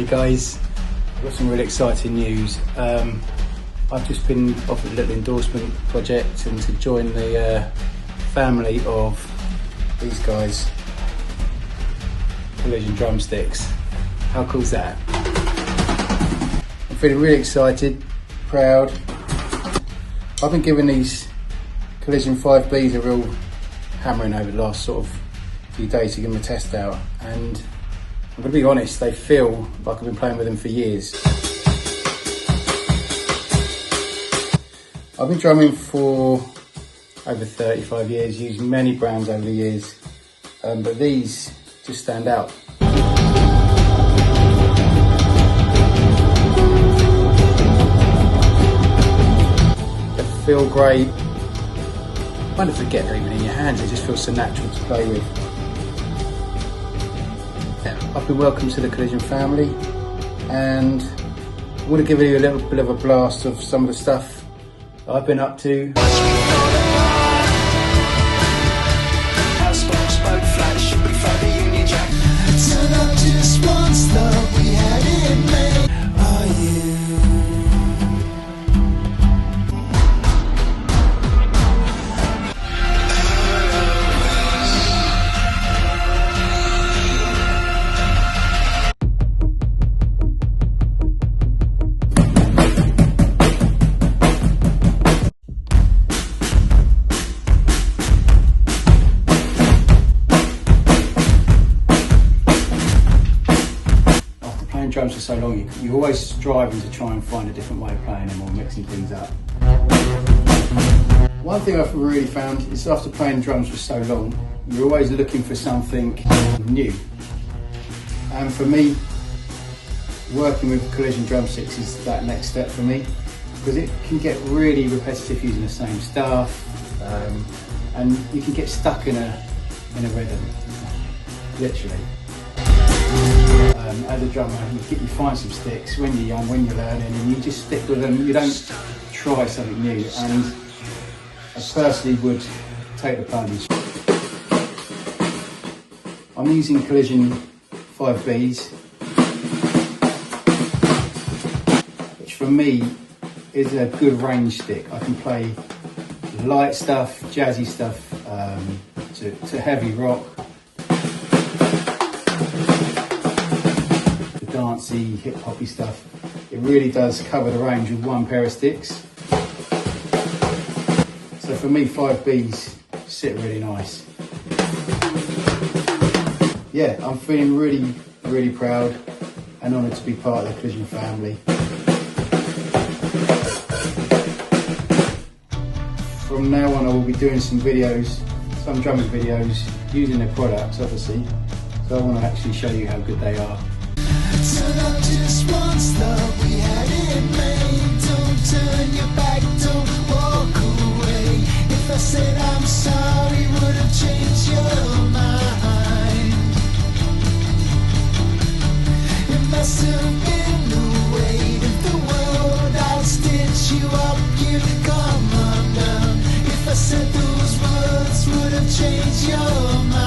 Hey guys, I've got some really exciting news. I've just been offered a little endorsement project and to join the family of these guys, Collision Drumsticks. How cool is that? I'm feeling really excited, proud. I've been giving these Collision 5Bs a real hammering over the last sort of few days to give them a test out, and I'm going to be honest, they feel like I've been playing with them for years. I've been drumming for over 35 years, used many brands over the years, but these just stand out. They feel great. You kind of forget they're even in your hands, they just feel so natural to play with. I've been welcomed to the Collision family, and I want to give you a little bit of a blast of some of the stuff I've been up to. Drums for so long, you're always striving to try and find a different way of playing them or mixing things up. One thing I've really found is after playing drums for so long, you're always looking for something new. And for me, working with Collision Drumsticks is that next step for me, because it can get really repetitive using the same stuff, and you can get stuck in a rhythm, literally. As a drummer, you find some sticks when you're young, when you're learning, and you just stick with them. You don't try something new, and I personally would take the plunge. I'm using Collision 5Bs, which for me is a good range stick. I can play light stuff, jazzy stuff, to heavy rock, dancey, hip-hoppy stuff. It really does cover the range with one pair of sticks. So for me, 5Bs sit really nice. Yeah, I'm feeling really, really proud and honoured to be part of the Collision family. From now on, I will be doing some videos, some drumming videos, using their products, obviously. So I want to actually show you how good they are. Turn up just once, thought we had it made. Don't turn your back, don't walk away. If I said I'm sorry, would have changed your mind. It must have been the weight of the world. I'll stitch you up, you'd come undone. If I said those words, would have changed your mind.